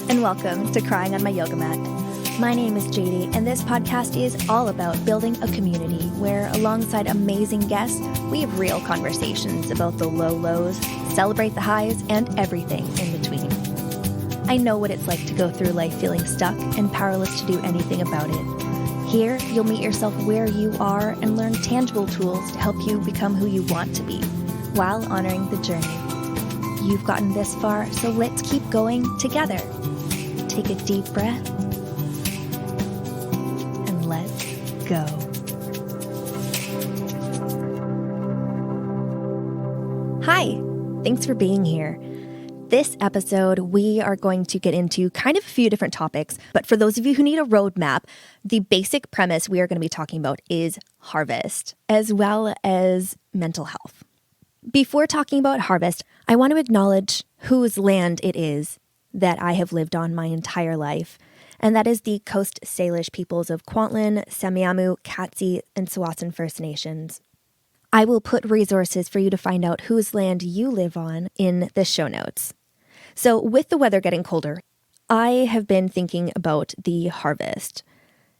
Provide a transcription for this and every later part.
and welcome to Crying on My Yoga Mat. My name is JD, and this podcast is all about building a community where, alongside amazing guests, we have real conversations about the low lows, celebrate the highs, and everything in between. I know what it's like to go through life feeling stuck and powerless to do anything about it. Here, you'll meet yourself where you are and learn tangible tools to help you become who you want to be, while honoring the journey. You've gotten this far, so let's keep going together. Take a deep breath and let's go. Hi, thanks for being here. This episode, we are going to get into kind of a few different topics, but for those of you who need a roadmap, the basic premise we are going to be talking about is harvest, as well as mental health. Before talking about harvest, I want to acknowledge whose land it is that I have lived on my entire life, and that is the Coast Salish peoples of Kwantlen, Semiahmoo, Katzie, and Tsawwassen First Nations. I will put resources for you to find out whose land you live on in the show notes. So with the weather getting colder, I have been thinking about the harvest.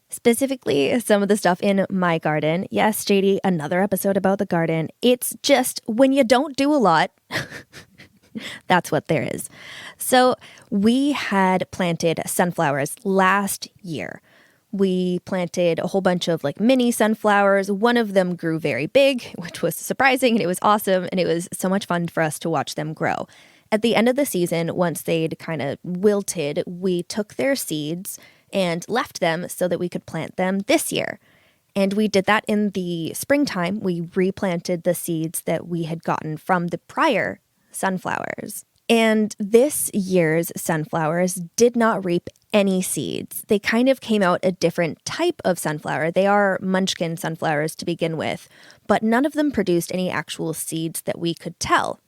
Specifically, some of the stuff in my garden. Yes, JD, another episode about the garden. It's just when you don't do a lot, that's what there is. So we had planted sunflowers last year. We planted a whole bunch of mini sunflowers. One of them grew very big, which was surprising, and it was awesome, and it was so much fun for us to watch them grow. At the end of the season, once they'd kind of wilted, we took their seeds and left them so that we could plant them this year. And we did that in the springtime. We replanted the seeds that we had gotten from the prior sunflowers. And this year's sunflowers did not reap any seeds. They kind of came out a different type of sunflower. They are munchkin sunflowers to begin with, but none of them produced any actual seeds that we could tell.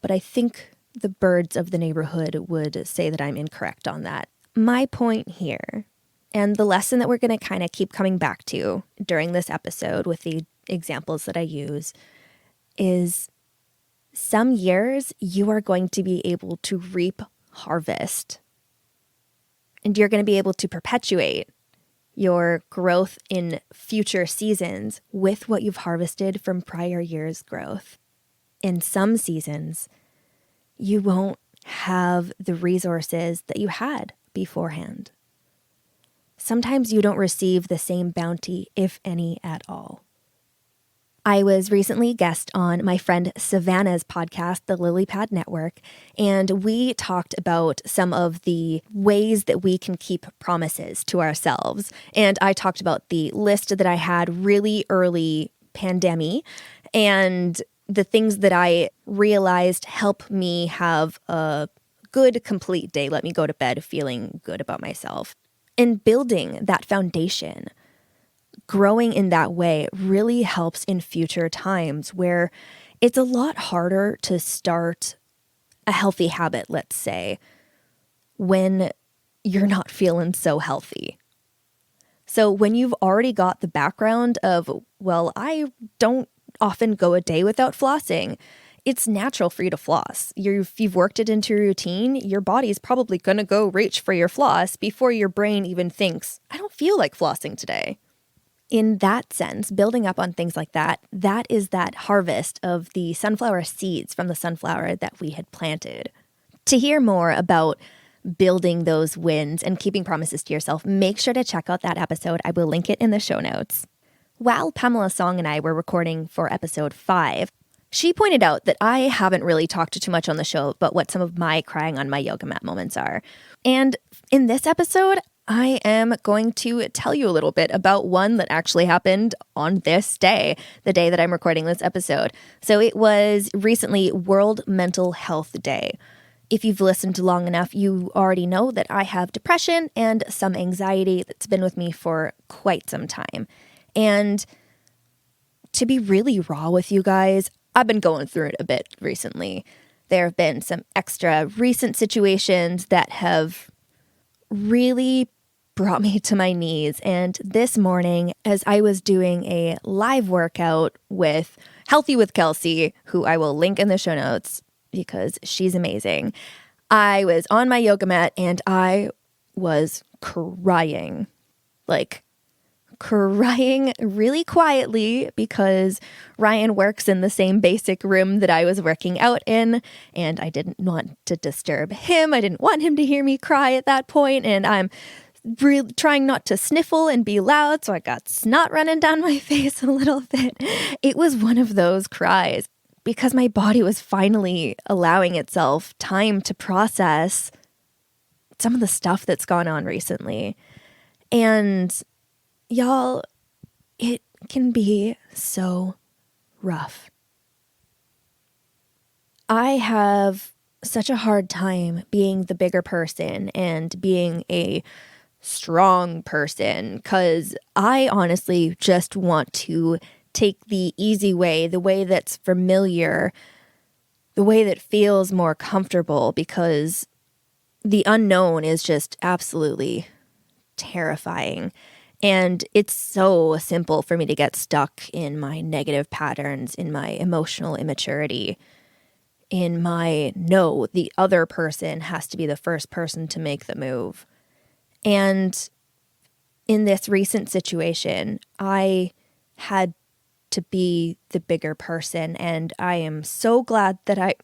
But I think the birds of the neighborhood would say that I'm incorrect on that. My point here, and the lesson that we're going to kind of keep coming back to during this episode with the examples that I use, is some years you are going to be able to reap harvest. And you're going to be able to perpetuate your growth in future seasons with what you've harvested from prior years' growth. In some seasons, you won't have the resources that you had beforehand. Sometimes you don't receive the same bounty, if any at all. I was recently a guest on my friend Savannah's podcast, the Lily Pad Network, and we talked about some of the ways that we can keep promises to ourselves. And I talked about the list that I had really early pandemic and the things that I realized help me have a good, complete day. Let me go to bed feeling good about myself. And building that foundation, growing in that way really helps in future times where it's a lot harder to start a healthy habit, let's say, when you're not feeling so healthy. So when you've already got the background of, well, I don't often go a day without flossing, it's natural for you to floss. You've worked it into your routine, your body's probably going to go reach for your floss before your brain even thinks, I don't feel like flossing today. In that sense, building up on things like that, that is that harvest of the sunflower seeds from the sunflower that we had planted. To hear more about building those wins and keeping promises to yourself, make sure to check out that episode. I will link it in the show notes. While Pamela Song and I were recording for episode 5, she pointed out that I haven't really talked too much on the show about what some of my crying on my yoga mat moments are. And in this episode, I am going to tell you a little bit about one that actually happened on this day, the day that I'm recording this episode. So it was recently World Mental Health Day. If you've listened long enough, you already know that I have depression and some anxiety that's been with me for quite some time. And to be really raw with you guys, I've been going through it a bit recently. There have been some extra recent situations that have really brought me to my knees. And this morning, as I was doing a live workout with Healthy with Kelsey, who I will link in the show notes because she's amazing, I was on my yoga mat and I was crying, like crying really quietly because Ryan works in the same basic room that I was working out in, and I didn't want to disturb him. I didn't want him to hear me cry at that point, and I'm really trying not to sniffle and be loud, so I got snot running down my face a little bit. It was one of those cries because my body was finally allowing itself time to process some of the stuff that's gone on recently. And y'all, it can be so rough. I have such a hard time being the bigger person and being a strong person because I honestly just want to take the easy way, the way that's familiar, the way that feels more comfortable, because the unknown is just absolutely terrifying. And it's so simple for me to get stuck in my negative patterns, in my emotional immaturity, in my no, the other person has to be the first person to make the move. And in this recent situation, I had to be the bigger person. And I am so glad that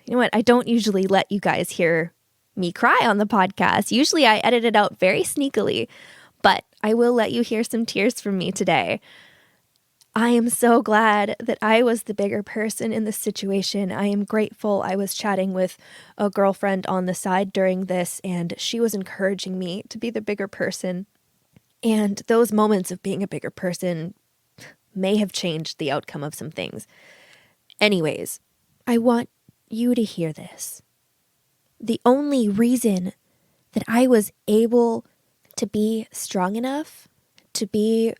you know what? I don't usually let you guys hear me cry on the podcast. Usually I edit it out very sneakily, but I will let you hear some tears from me today. I am so glad that I was the bigger person in this situation. I am grateful. I was chatting with a girlfriend on the side during this, and she was encouraging me to be the bigger person. And those moments of being a bigger person may have changed the outcome of some things. Anyways, I want you to hear this. The only reason that I was able to be strong enough to be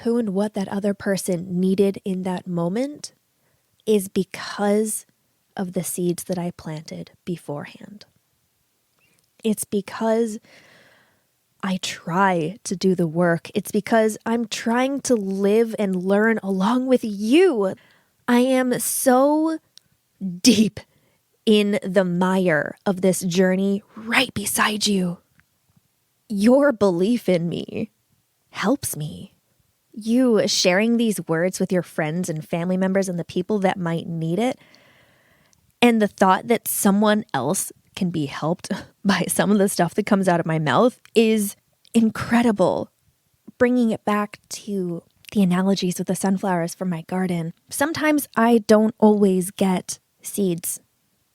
who and what that other person needed in that moment is because of the seeds that I planted beforehand. It's because I try to do the work. It's because I'm trying to live and learn along with you. I am so deep in the mire of this journey right beside you. Your belief in me helps me. You sharing these words with your friends and family members and the people that might need it, and the thought that someone else can be helped by some of the stuff that comes out of my mouth is incredible. Bringing it back to the analogies with the sunflowers from my garden, sometimes I don't always get seeds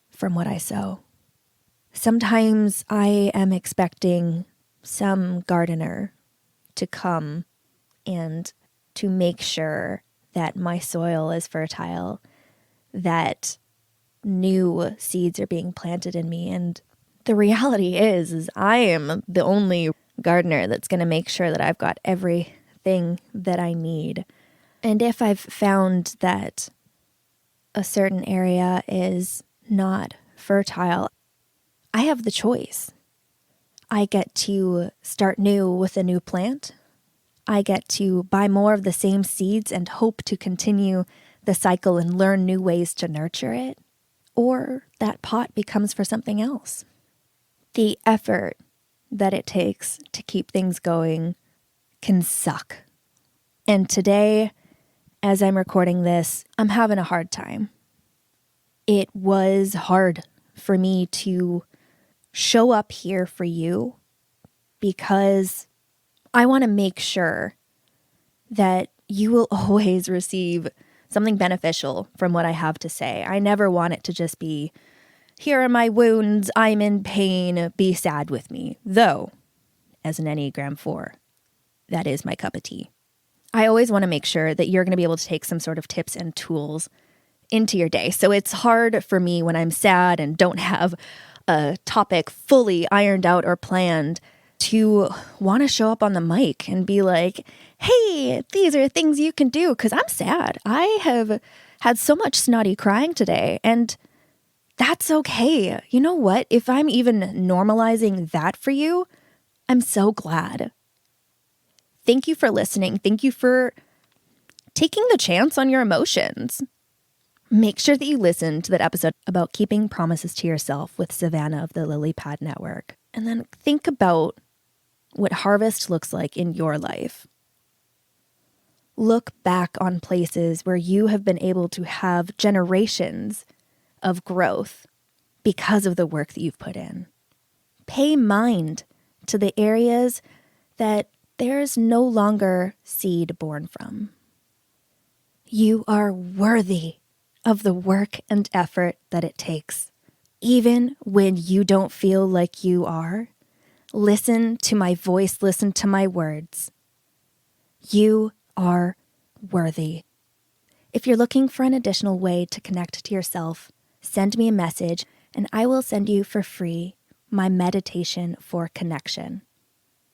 from what I sow. Sometimes I am expecting some gardener to come and to make sure that my soil is fertile, that new seeds are being planted in me. And the reality is I am the only gardener that's going to make sure that I've got everything that I need. And if I've found that a certain area is not fertile, I have the choice. I get to start new with a new plant. I get to buy more of the same seeds and hope to continue the cycle and learn new ways to nurture it. Or that pot becomes for something else. The effort that it takes to keep things going can suck. And today, as I'm recording this, I'm having a hard time. It was hard for me to show up here for you because I want to make sure that you will always receive something beneficial from what I have to say. I never want it to just be, here are my wounds, I'm in pain, be sad with me. Though, as an Enneagram 4, that is my cup of tea. I always want to make sure that you're going to be able to take some sort of tips and tools into your day. So it's hard for me when I'm sad and don't have a topic fully ironed out or planned to want to show up on the mic and be like, hey, these are things you can do, because I'm sad. I have had so much snotty crying today, and that's okay. You know what? If I'm even normalizing that for you, I'm so glad. Thank you for listening. Thank you for taking the chance on your emotions. make sure that you listen to that episode about keeping promises to yourself with Savannah of the Lily Pad Network. And then think about what harvest looks like in your life. Look back on places where you have been able to have generations of growth because of the work that you've put in. Pay mind to the areas that there's no longer seed born from. You are worthy of the work and effort that it takes. Even when you don't feel like you are, listen to my voice, listen to my words. You are worthy. If you're looking for an additional way to connect to yourself, send me a message and I will send you for free my meditation for connection.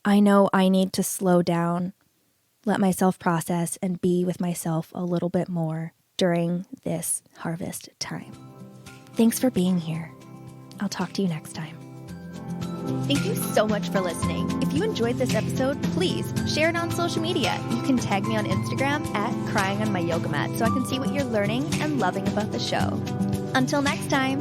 I know I need to slow down, let myself process, and be with myself a little bit more during this harvest time. Thanks for being here. I'll talk to you next time. Thank you so much for listening. If you enjoyed this episode, please share it on social media. You can tag me on Instagram at crying on my yoga mat so I can see what you're learning and loving about the show. Until next time.